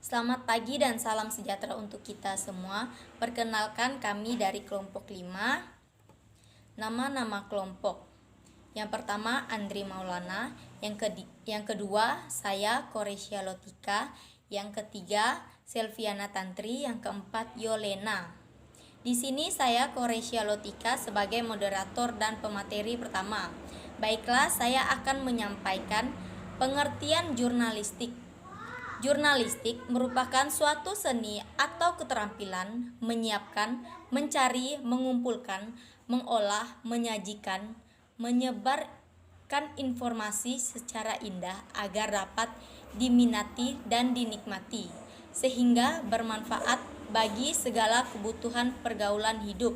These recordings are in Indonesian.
Selamat pagi dan salam sejahtera untuk kita semua. Perkenalkan kami dari kelompok 5. Nama-nama kelompok. Yang pertama Andri Maulana, yang kedua saya Koresya Lotika, yang ketiga Selviana Tantri, yang keempat Yolena. Di sini saya Koresya Lotika sebagai moderator dan pemateri pertama. Baiklah, saya akan menyampaikan pengertian jurnalistik. Jurnalistik merupakan suatu seni atau keterampilan menyiapkan, mencari, mengumpulkan, mengolah, menyajikan, menyebarkan informasi secara indah agar dapat diminati dan dinikmati, sehingga bermanfaat bagi segala kebutuhan pergaulan hidup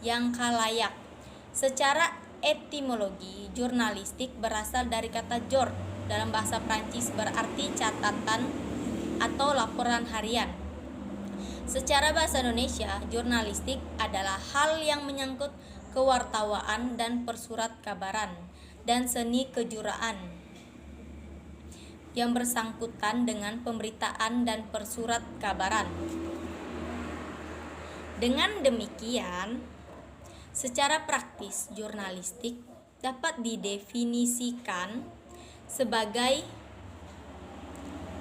yang khalayak. Secara etimologi, jurnalistik berasal dari kata jour dalam bahasa Prancis, berarti catatan atau laporan harian. Secara bahasa Indonesia, jurnalistik adalah hal yang menyangkut kewartawaan dan persurat kabaran dan seni kejuraan yang bersangkutan dengan pemberitaan dan persurat kabaran. Dengan demikian, secara praktis, jurnalistik dapat didefinisikan sebagai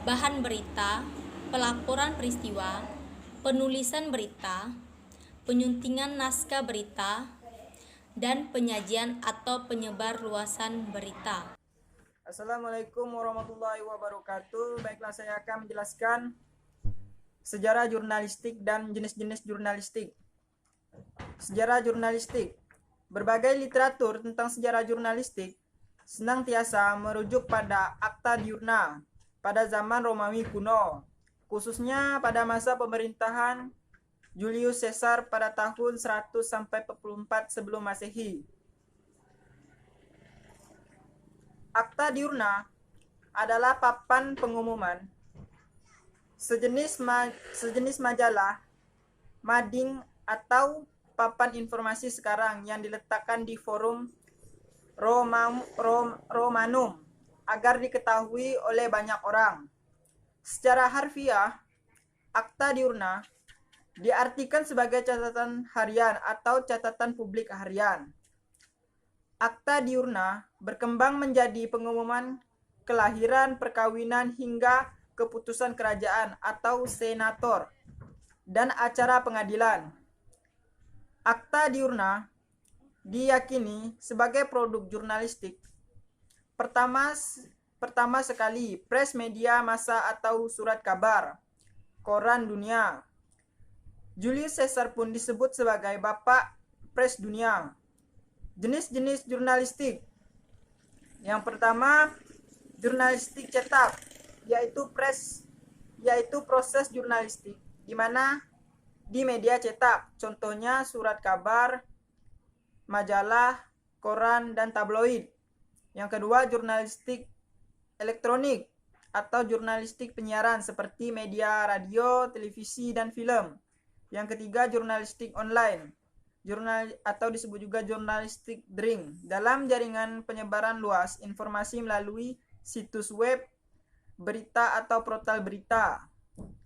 bahan berita, pelaporan peristiwa, penulisan berita, penyuntingan naskah berita, dan penyajian atau penyebar luasan berita. Assalamualaikum warahmatullahi wabarakatuh. Baiklah, saya akan menjelaskan sejarah jurnalistik dan jenis-jenis jurnalistik. Sejarah jurnalistik. Berbagai literatur tentang sejarah jurnalistik senantiasa merujuk pada Akta Diurna pada zaman Romawi kuno, khususnya pada masa pemerintahan Julius Caesar pada tahun 100 sampai 44 sebelum Masehi. Akta Diurna adalah papan pengumuman, sejenis majalah, mading, atau papan informasi sekarang yang diletakkan di forum Romanum agar diketahui oleh banyak orang. Secara harfiah, Akta Diurna diartikan sebagai catatan harian atau catatan publik harian. Akta Diurna berkembang menjadi pengumuman kelahiran, perkawinan, hingga keputusan kerajaan atau senator dan acara pengadilan. Akta Diurna diyakini sebagai produk jurnalistik pertama sekali pres media massa atau surat kabar, koran dunia. Julius Caesar pun disebut sebagai bapak pres dunia. Jenis-jenis jurnalistik. Yang pertama, jurnalistik cetak, yaitu proses jurnalistik di mana di media cetak, contohnya surat kabar, majalah, koran, dan tabloid. Yang kedua, jurnalistik elektronik atau jurnalistik penyiaran seperti media radio, televisi, dan film. Yang ketiga, jurnalistik online, atau disebut juga jurnalistik daring, dalam jaringan penyebaran luas informasi melalui situs web, berita atau portal berita.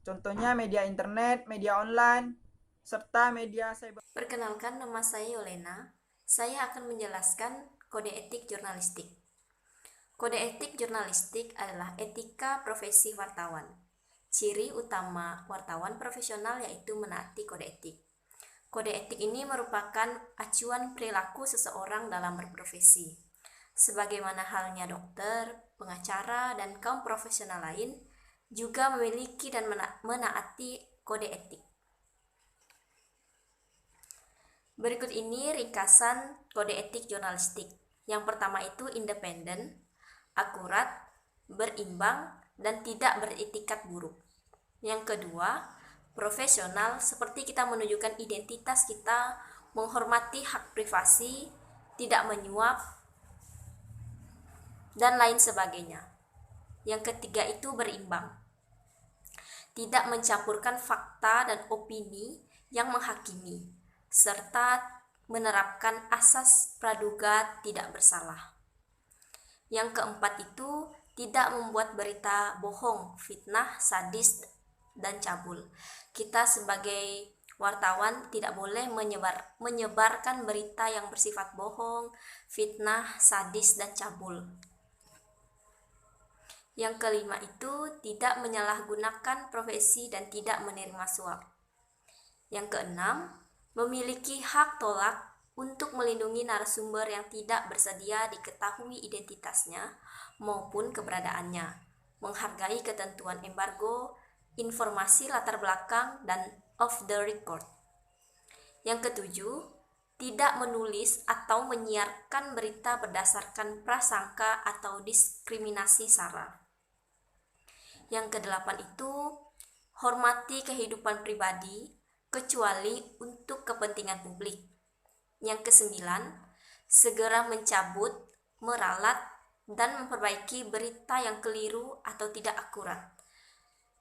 Contohnya media internet, media online, serta media cyber. Perkenalkan, nama saya Yolena. Saya akan menjelaskan kode etik jurnalistik. Kode etik jurnalistik adalah etika profesi wartawan. Ciri utama wartawan profesional yaitu menaati kode etik. Kode etik ini merupakan acuan perilaku seseorang dalam berprofesi. Sebagaimana halnya dokter, pengacara, dan kaum profesional lain juga memiliki dan menaati kode etik. Berikut ini ringkasan kode etik jurnalistik. Yang pertama itu independen, akurat, berimbang, dan tidak beretikat buruk. Yang kedua, profesional, seperti kita menunjukkan identitas kita, menghormati hak privasi, tidak menyuap, dan lain sebagainya. Yang ketiga itu berimbang, tidak mencampurkan fakta dan opini yang menghakimi, serta menerapkan asas praduga tidak bersalah. Yang keempat itu tidak membuat berita bohong, fitnah, sadis, dan cabul. Kita sebagai wartawan tidak boleh menyebarkan berita yang bersifat bohong, fitnah, sadis, dan cabul. Yang kelima itu tidak menyalahgunakan profesi dan tidak menerima suap. Yang keenam, memiliki hak tolak untuk melindungi narasumber yang tidak bersedia diketahui identitasnya maupun keberadaannya, menghargai ketentuan embargo, informasi latar belakang, dan off the record. Yang ketujuh, tidak menulis atau menyiarkan berita berdasarkan prasangka atau diskriminasi sara. Yang kedelapan itu, hormati kehidupan pribadi kecuali untuk kepentingan publik. Yang kesembilan, segera mencabut, meralat, dan memperbaiki berita yang keliru atau tidak akurat,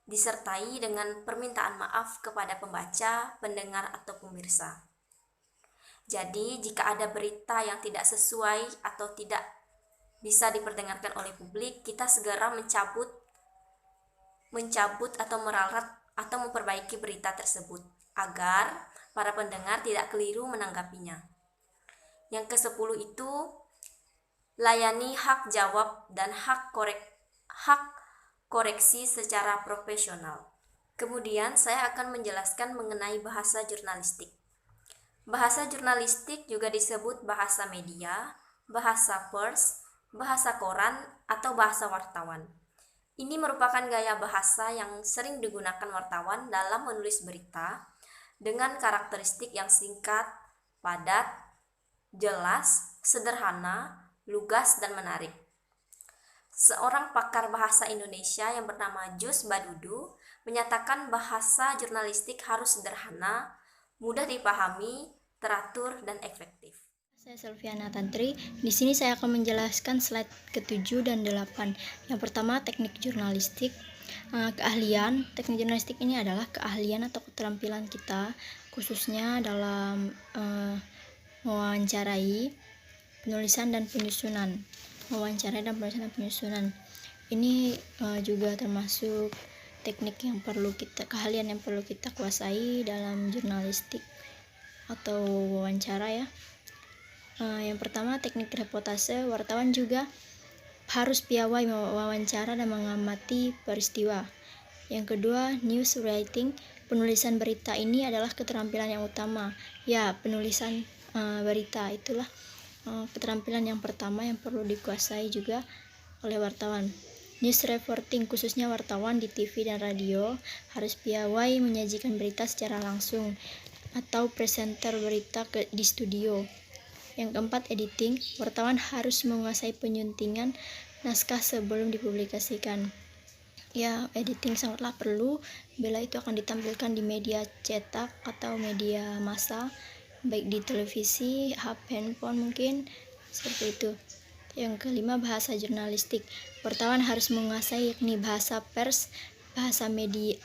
disertai dengan permintaan maaf kepada pembaca, pendengar, atau pemirsa. Jadi, jika ada berita yang tidak sesuai atau tidak bisa diperdengarkan oleh publik, kita segera mencabut atau meralat atau memperbaiki berita tersebut agar para pendengar tidak keliru menanggapinya. Yang ke-10 itu layani hak jawab dan hak koreksi secara profesional. Kemudian saya akan menjelaskan mengenai bahasa jurnalistik. Bahasa jurnalistik juga disebut bahasa media, bahasa pers, bahasa koran, atau bahasa wartawan. Ini merupakan gaya bahasa yang sering digunakan wartawan dalam menulis berita dengan karakteristik yang singkat, padat, jelas, sederhana, lugas, dan menarik. Seorang pakar bahasa Indonesia yang bernama Jus Badudu menyatakan bahasa jurnalistik harus sederhana, mudah dipahami, teratur, dan efektif. Saya Selviana Tantri. Di sini saya akan menjelaskan slide ke-7 dan 8. Yang pertama, teknik jurnalistik. Keahlian. Teknik jurnalistik ini adalah keahlian atau keterampilan kita, khususnya dalam mewawancarai, penulisan dan penyusunan. Ini juga termasuk teknik yang keahlian yang perlu kita kuasai dalam jurnalistik atau wawancara ya. Yang pertama, teknik reportase. Wartawan juga harus piawai mewawancara dan mengamati peristiwa. Yang kedua, news writing. Penulisan berita ini adalah keterampilan yang utama. Ya, penulisan berita itulah keterampilan yang pertama yang perlu dikuasai juga oleh wartawan. News reporting, khususnya wartawan di TV dan radio, harus piawai menyajikan berita secara langsung atau presenter berita di studio. Yang keempat, editing. Wartawan harus menguasai penyuntingan naskah sebelum dipublikasikan. Ya, editing sangatlah perlu bila itu akan ditampilkan di media cetak atau media massa, baik di televisi, handphone mungkin, seperti itu. Yang kelima, bahasa jurnalistik. Wartawan harus menguasai yakni bahasa pers, bahasa media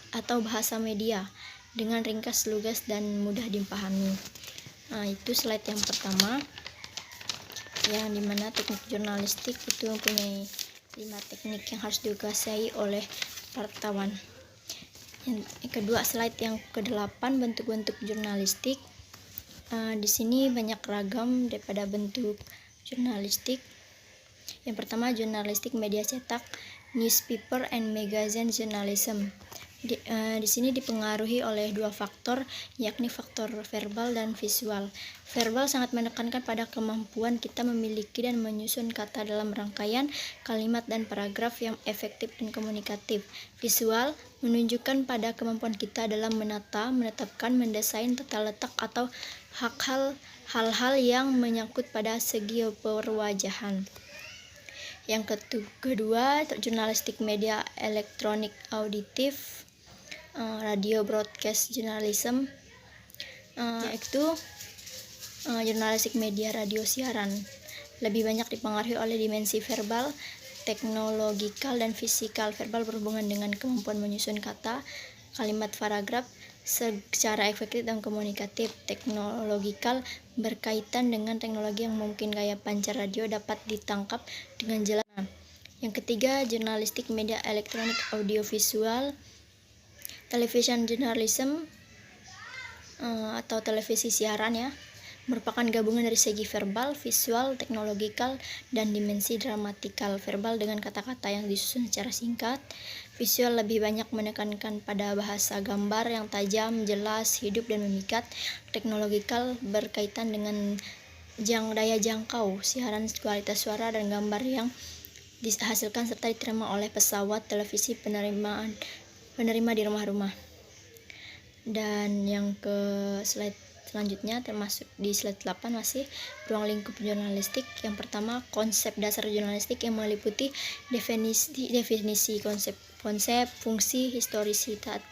dengan ringkas, lugas, dan mudah dipahami. Itu slide yang pertama, yang dimana teknik jurnalistik itu mempunyai 5 teknik yang harus dikuasai oleh wartawan. Yang kedua, slide yang ke-8, bentuk-bentuk jurnalistik. Di sini banyak ragam daripada bentuk jurnalistik. Yang pertama, jurnalistik media cetak, newspaper and magazine journalism. Di sini dipengaruhi oleh 2 faktor, yakni faktor verbal dan visual. Verbal sangat menekankan pada kemampuan kita memiliki dan menyusun kata dalam rangkaian, kalimat, dan paragraf yang efektif dan komunikatif. Visual menunjukkan pada kemampuan kita dalam menata, menetapkan, mendesain tata letak atau hal-hal yang menyangkut pada segi perwajahan. Yang kedua, jurnalistik media elektronik auditif, radio broadcast journalism, yaitu jurnalistik media radio siaran. Lebih banyak dipengaruhi oleh dimensi verbal, teknologikal, dan fisikal. Verbal berhubungan dengan kemampuan menyusun kata, kalimat, paragraf secara efektif dan komunikatif. Teknologikal berkaitan dengan teknologi yang mungkin, kayak pancar radio dapat ditangkap dengan jelas. Yang ketiga, jurnalistik media elektronik audiovisual, television journalism atau televisi siaran ya, merupakan gabungan dari segi verbal, visual, teknologikal, dan dimensi dramatikal. Verbal dengan kata-kata yang disusun secara singkat, visual lebih banyak menekankan pada bahasa gambar yang tajam, jelas, hidup, dan memikat. Teknologikal berkaitan dengan daya jangkau, siaran, kualitas suara, dan gambar yang dihasilkan serta diterima oleh pesawat televisi penerima di rumah-rumah. Dan yang ke slide selanjutnya, termasuk di slide 8 masih ruang lingkup jurnalistik. Yang pertama, konsep dasar jurnalistik yang meliputi definisi konsep, fungsi, historisitas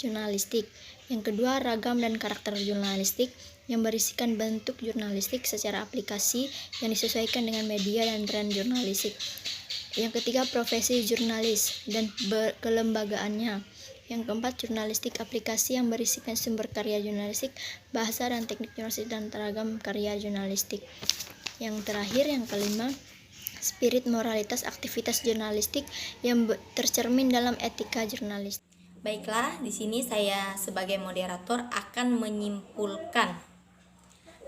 jurnalistik. Yang kedua, ragam dan karakter jurnalistik yang berisikan bentuk jurnalistik secara aplikasi yang disesuaikan dengan media dan tren jurnalistik. Yang ketiga, profesi jurnalis dan kelembagaannya. Yang keempat, jurnalistik aplikasi yang berisikan sumber karya jurnalistik, bahasa dan teknik jurnalistik, dan ragam karya jurnalistik. Yang terakhir, yang kelima, spirit moralitas aktivitas jurnalistik yang tercermin dalam etika jurnalistik. Baiklah, di sini saya sebagai moderator akan menyimpulkan.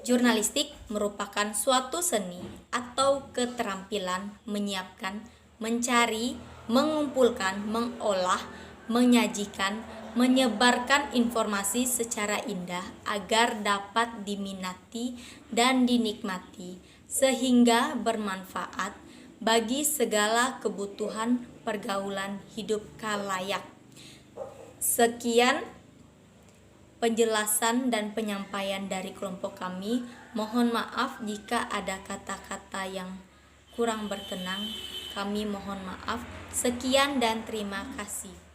Jurnalistik merupakan suatu seni atau keterampilan menyiapkan, mencari, mengumpulkan, mengolah, menyajikan, menyebarkan informasi secara indah agar dapat diminati dan dinikmati sehingga bermanfaat bagi segala kebutuhan pergaulan hidup khalayak. Sekian penjelasan dan penyampaian dari kelompok kami. Mohon maaf jika ada kata-kata yang kurang berkenan. Kami mohon maaf. Sekian dan terima kasih.